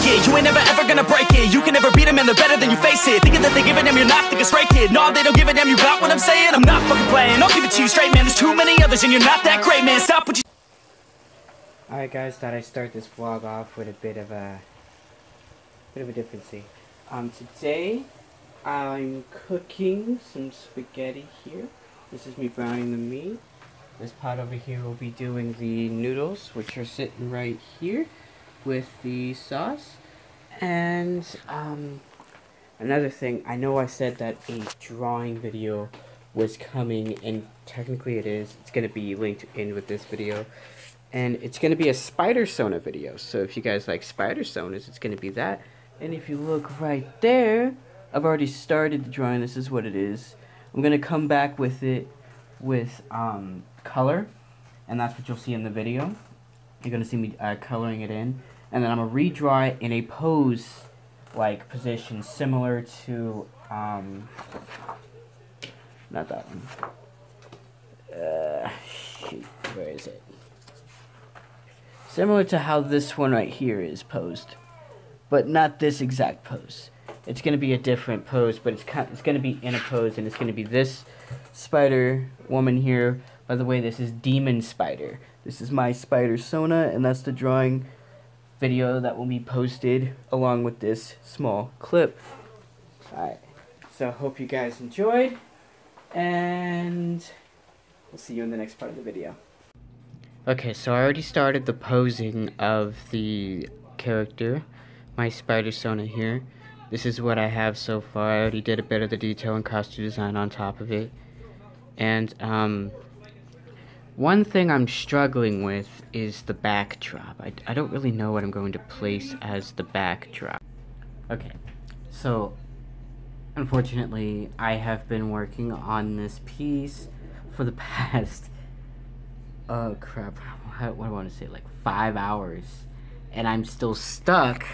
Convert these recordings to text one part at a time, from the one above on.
it. You ain't never ever gonna break it. You can never beat them and they're better than you face it. Thinking that they give a damn, you're not thinking straight, kid. No, they don't give a damn, you got what I'm saying? I'm not fucking playing, I'll give it to you straight, man. There's too many others and you're not that great, man. Stop what you... Alright guys, thought I'd start this vlog off with a bit of a different thing. Today I'm cooking some spaghetti here. This is me browning the meat. This pot over here will be doing the noodles, which are sitting right here with the sauce. And another thing, I know I said that a drawing video was coming, and technically it is. It's going to be linked in with this video. And it's going to be a spidersona video. So if you guys like spidersonas, it's going to be that. And if you look right there, I've already started the drawing. This is what it is. I'm going to come back with it with color. And that's what you'll see in the video. You're going to see me coloring it in. And then I'm going to redraw it in a pose like position similar to, not that one. Shoot, where is it? Similar to how this one right here is posed, but not this exact pose. It's going to be a different pose, but it's going to be in a pose, and it's going to be this spider woman here. By the way, this is Demon Spider. This is my spidersona, and that's the drawing video that will be posted along with this small clip. Alright, so hope you guys enjoyed, and we'll see you in the next part of the video. Okay, so I already started the posing of the character, my spidersona here. This is what I have so far. I already did a bit of the detail and costume design on top of it. And one thing I'm struggling with is the backdrop. I don't really know what I'm going to place as the backdrop. Okay, so unfortunately I have been working on this piece for the past, oh crap, what do I want to say, like 5 hours, and I'm still stuck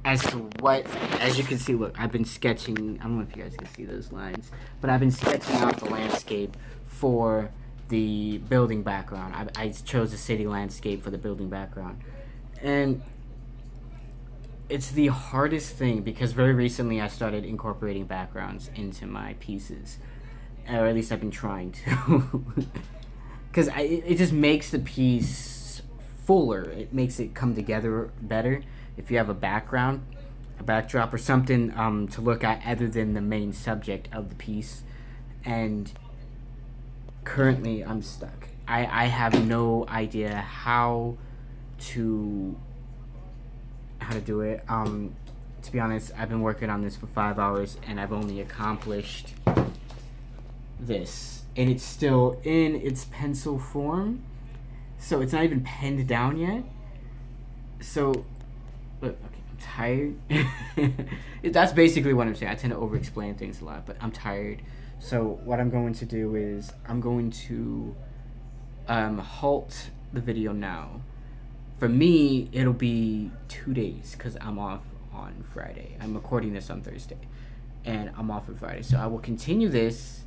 as to what, as you can see, look, I've been sketching, I don't know if you guys can see those lines, but I've been sketching out the landscape for the building background. I chose a city landscape for the building background, and it's the hardest thing because very recently I started incorporating backgrounds into my pieces, or at least I've been trying to. Because it just makes the piece fuller. It makes it come together better if you have a background, a backdrop, or something to look at other than the main subject of the piece. And currently I'm stuck. I have no idea how to do it. To be honest, I've been working on this for 5 hours and I've only accomplished this. And it's still in its pencil form, so it's not even penned down yet. So, look, okay, I'm tired. That's basically what I'm saying. I tend to over-explain things a lot, but I'm tired. So what I'm going to do is I'm going to halt the video now. For me, it'll be 2 days because I'm off on Friday. I'm recording this on Thursday, and I'm off on Friday. So I will continue this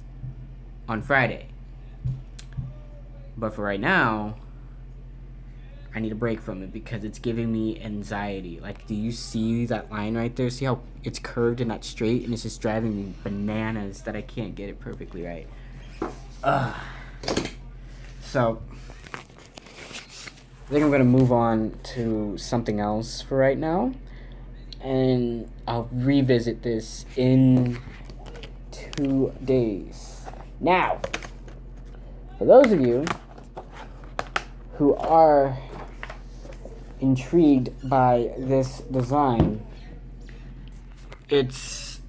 on Friday, but for right now I need a break from it because it's giving me anxiety. Like, do you see that line right there? See how it's curved and not straight, and it's just driving me bananas that I can't get it perfectly right. So I think I'm gonna move on to something else for right now, and I'll revisit this in 2 days. Now, for those of you who are intrigued by this design, it's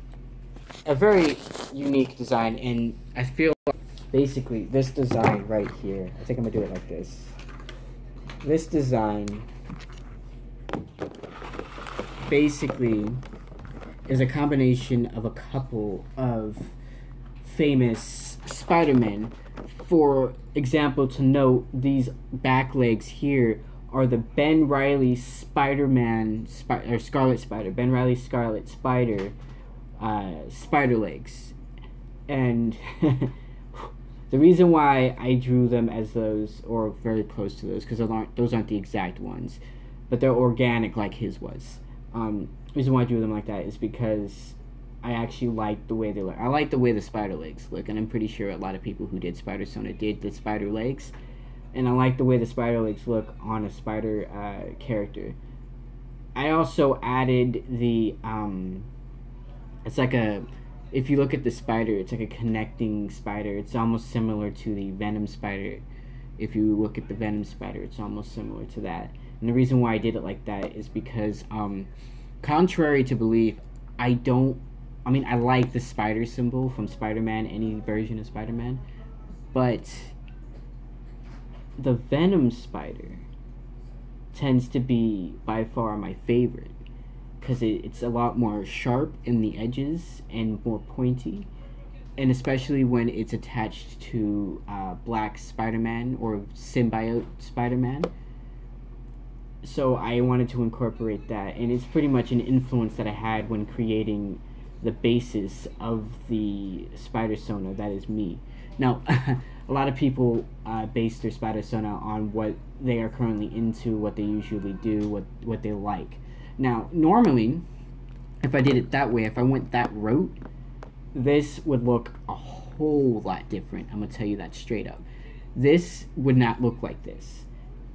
a very unique design, and I feel like basically this design right here, I think I'm gonna do it like this. This design basically is a combination of a couple of famous Spider-Man. For example, to note, these back legs here are the Ben Reilly Spider-Man, or Scarlet Spider, Ben Reilly Scarlet Spider, spider legs. And the reason why I drew them as those, or very close to those, because those aren't the exact ones, but they're organic like his was. Reason why I drew them like that is because I actually like the way they look. I like the way the spider legs look, and I'm pretty sure a lot of people who did spidersona did the spider legs. And I like the way the spider legs look on a spider character. I also added the, it's like a, if you look at the spider, it's like a connecting spider. It's almost similar to the venom spider. If you look at the venom spider, it's almost similar to that. And the reason why I did it like that is because, contrary to belief, I like the spider symbol from Spider-Man, any version of Spider-Man, but the venom spider tends to be by far my favorite because it's a lot more sharp in the edges and more pointy, and especially when it's attached to Black Spider-Man or Symbiote Spider-Man. So I wanted to incorporate that, and it's pretty much an influence that I had when creating the basis of the spidersona that is me. Now, a lot of people base their spidersona on what they are currently into, what they usually do, what they like. Now, normally, if I did it that way, if I went that route, this would look a whole lot different. I'm going to tell you that straight up. This would not look like this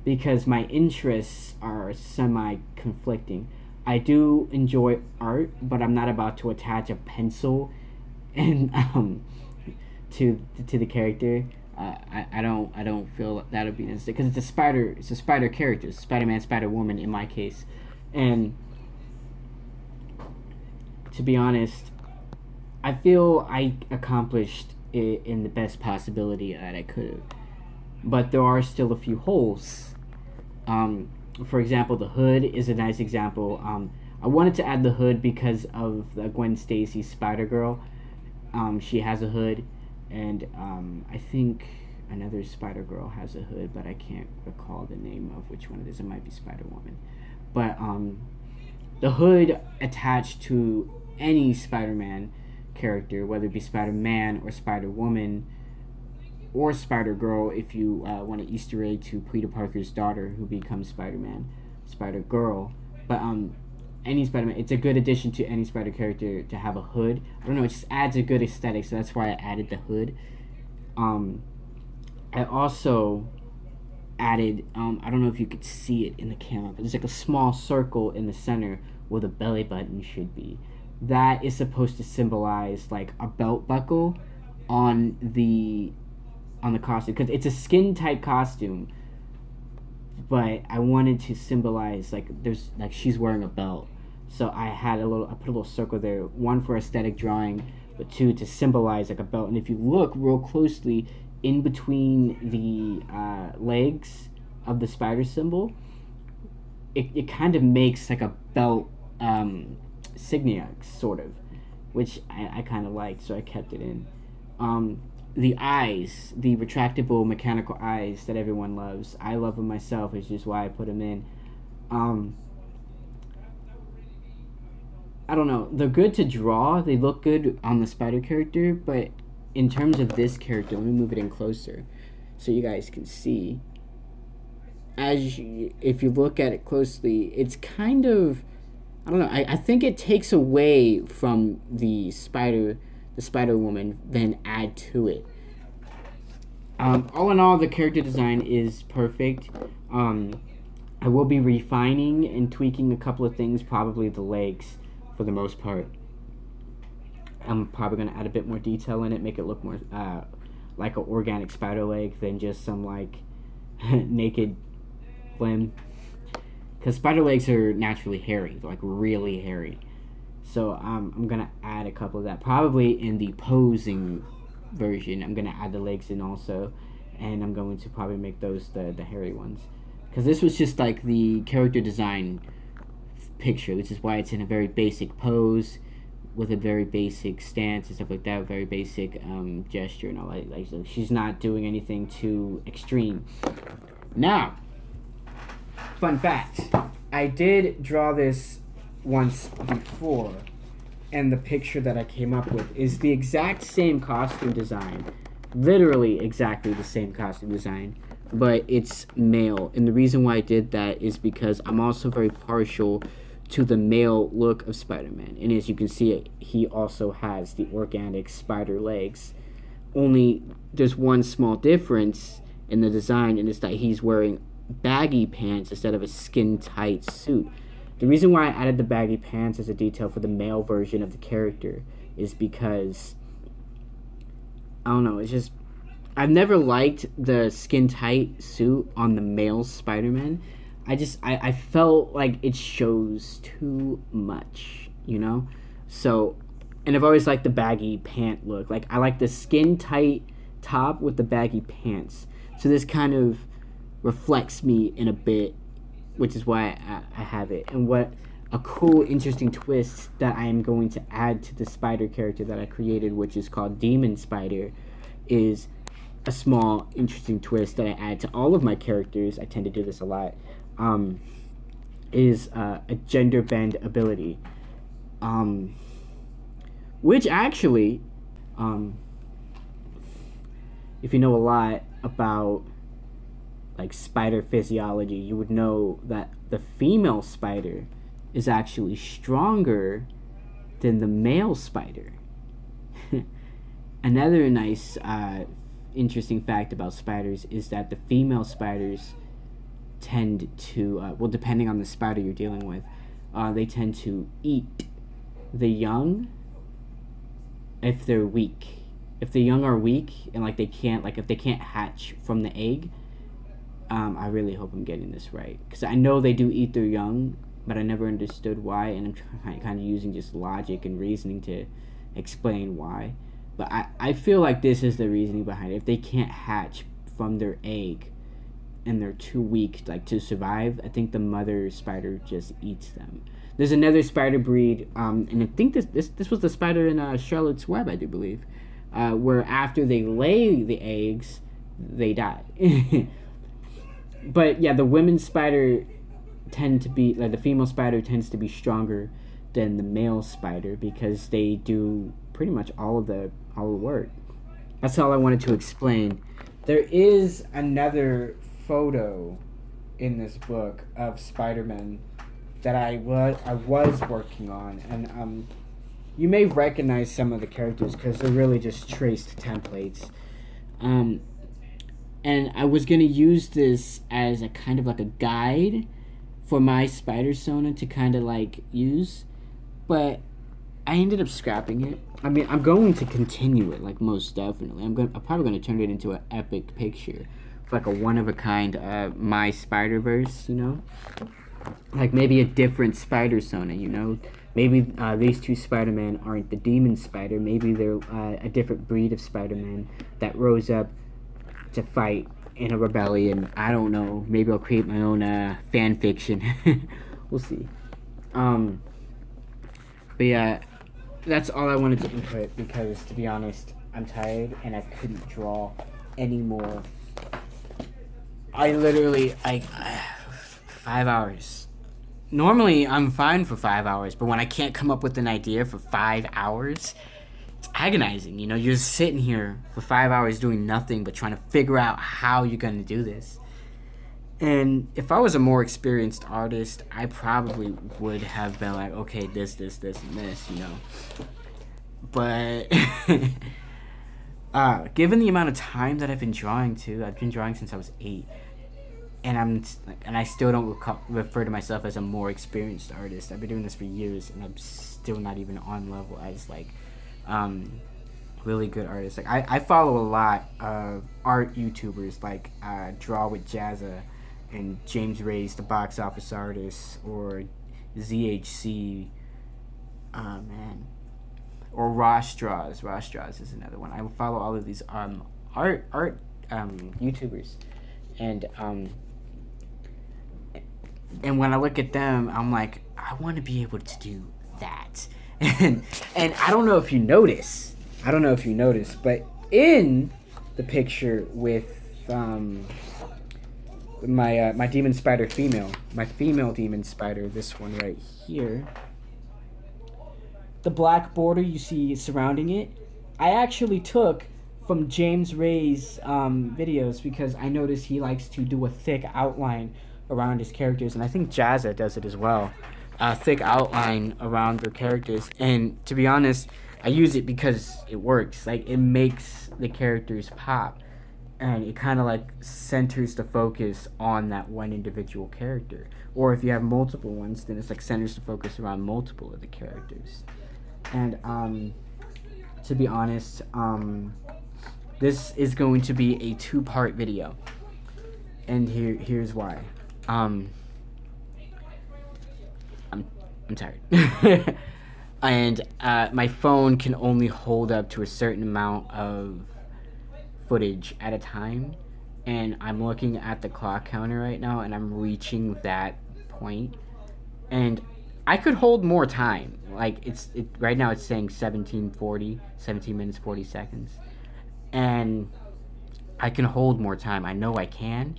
because my interests are semi-conflicting. I do enjoy art, but I'm not about to attach a pencil and to the character. I don't feel that would be necessary because it's a spider character, Spider-Man, Spider-Woman in my case, and to be honest, I feel I accomplished it in the best possibility that I could have, but there are still a few holes. For example, the hood is a nice example. I wanted to add the hood because of the Gwen Stacy Spider-Girl. She has a hood, and I think another Spider-Girl has a hood, but I can't recall the name of which one it is. It might be Spider-Woman. But the hood attached to any Spider-Man character, whether it be Spider-Man or Spider-Woman or Spider-Girl, if you want an Easter egg to Peter Parker's daughter who becomes Spider-Man, Spider-Girl. But any Spider-Man, it's a good addition to any Spider character to have a hood. I don't know, it just adds a good aesthetic, so that's why I added the hood. I also added, I don't know if you could see it in the camera, but there's like a small circle in the center where the belly button should be. That is supposed to symbolize like a belt buckle on the costume, because it's a skin tight costume, but I wanted to symbolize like she's wearing a belt. So I put a little circle there, one for aesthetic drawing, but two to symbolize like a belt. And if you look real closely in between the legs of the spider symbol, it kind of makes like a belt signia sort of, which I kind of liked, so I kept it in. The eyes, the retractable mechanical eyes that everyone loves, I love them myself, which is why I put them in. I don't know, they're good to draw, they look good on the spider character, but in terms of this character, let me move it in closer so you guys can see. If you look at it closely, it's kind of, I don't know, I think it takes away from the Spider-Woman, then add to it. All in all, the character design is perfect. I will be refining and tweaking a couple of things, probably the legs for the most part. I'm probably going to add a bit more detail in it, make it look more like an organic spider leg than just some like naked limb. Because spider legs are naturally hairy, like really hairy. So I'm going to add a couple of that. Probably in the posing version, I'm going to add the legs in also. And I'm going to probably make those the hairy ones. Because this was just like the character design picture. This is why it's in a very basic pose with a very basic stance and stuff like that. Very basic gesture and all that. Like, so she's not doing anything too extreme. Now, fun fact. I did draw this once before, and the picture that I came up with is the exact same costume design, literally exactly the same costume design but it's male. And the reason why I did that is because I'm also very partial to the male look of Spider-Man. And as you can see, he also has the organic spider legs. Only there's one small difference in the design, and it's that he's wearing baggy pants instead of a skin-tight suit. The reason why I added the baggy pants as a detail for the male version of the character is because, I don't know, it's just, I've never liked the skin-tight suit on the male Spider-Man. I felt like it shows too much, you know? So, and I've always liked the baggy pant look. Like, I like the skin-tight top with the baggy pants. So this kind of reflects me in a bit, which is why I have it. And what a cool, interesting twist that I am going to add to the spider character that I created, which is called Demon Spider, is a small, interesting twist that I add to all of my characters. I tend to do this a lot. Is a gender bend ability. Which actually, if you know a lot about like spider physiology, you would know that the female spider is actually stronger than the male spider. Another nice, interesting fact about spiders is that the female spiders tend to, well, depending on the spider you're dealing with, they tend to eat the young if they're weak. If the young are weak and like they can't, like if they can't hatch from the egg, I really hope I'm getting this right, because I know they do eat their young, but I never understood why, and I'm kind of using just logic and reasoning to explain why. But I feel like this is the reasoning behind it. If they can't hatch from their egg and they're too weak like to survive, I think the mother spider just eats them. There's another spider breed, and I think this was the spider in Charlotte's Web, I do believe, where after they lay the eggs, they die. But yeah, the women spider tend to be, like the female spider tends to be stronger than the male spider because they do pretty much all the work. That's all I wanted to explain. There is another photo in this book of Spider-Man that I was working on, and you may recognize some of the characters because they're really just traced templates. And I was gonna use this as a kind of like a guide for my spidersona to kind of like use, but I ended up scrapping it. I mean, I'm going to continue it, like, most definitely. I'm probably gonna turn it into an epic picture, like a one-of-a-kind My Spider-Verse, you know? Like maybe a different spidersona, you know? Maybe these two Spider-Man aren't the demon spider. Maybe they're a different breed of Spider-Man that rose up to fight in a rebellion. I don't know. Maybe I'll create my own fan fiction. We'll see. But yeah, that's all I wanted to input because, to be honest, I'm tired and I couldn't draw anymore. I literally, 5 hours. Normally, I'm fine for 5 hours, but when I can't come up with an idea for 5 hours, it's agonizing, you know? You're just sitting here for 5 hours doing nothing but trying to figure out how you're gonna do this. And if I was a more experienced artist, I probably would have been like, okay, this, and this, you know? But, given the amount of time that I've been drawing too, I've been drawing since I was 8. And I still don't refer to myself as a more experienced artist. I've been doing this for years, and I'm still not even on level as like really good artists. Like I follow a lot of art YouTubers like Draw with Jazza and James Ray's The Box Office Artist, or ZHC, or Ross Draws. Ross Draws is another one. I follow all of these art YouTubers, and when I look at them, I'm like, I want to be able to do that. And I don't know if you notice. But in the picture with my demon spider female, my female demon spider, this one right here, the black border you see surrounding it, I actually took from James Ray's videos, because I notice he likes to do a thick outline around his characters, and I think Jazza does it as well. A thick outline around their characters, and to be honest, I use it because it works. Like, it makes the characters pop, and it kind of like centers the focus on that one individual character. Or if you have multiple ones, then it's like centers the focus around multiple of the characters. And to be honest, this is going to be a 2-part video, and here's why. I'm tired. And my phone can only hold up to a certain amount of footage at a time, and I'm looking at the clock counter right now, and I'm reaching that point, and I could hold more time. Like, right now it's saying 17 minutes 40 seconds, and I can hold more time. I know I can,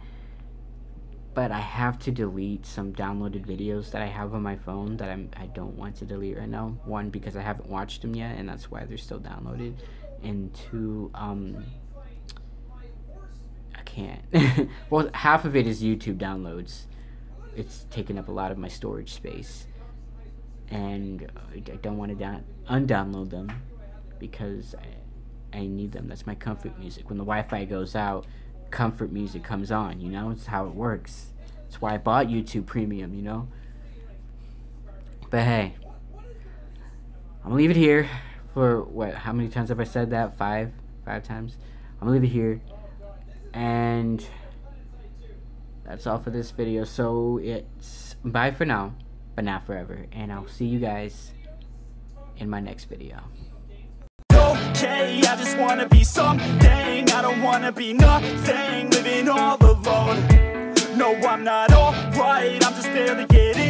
but I have to delete some downloaded videos that I have on my phone that I don't want to delete right now. One, because I haven't watched them yet, and that's why they're still downloaded. And two, I can't. Well, half of it is YouTube downloads. It's taking up a lot of my storage space, and I don't want to undownload them because I need them. That's my comfort music. When the Wi-Fi goes out, comfort music comes on, you know? It's how it works. That's why I bought YouTube Premium, you know? But hey, I'm gonna leave it here for what? How many times have I said that? Five times? I'm gonna leave it here, and that's all for this video. So it's bye for now, but not forever, and I'll see you guys in my next video. Okay, I just wanna be something. I don't wanna be nothing, living all alone. No, I'm not alright, I'm just barely getting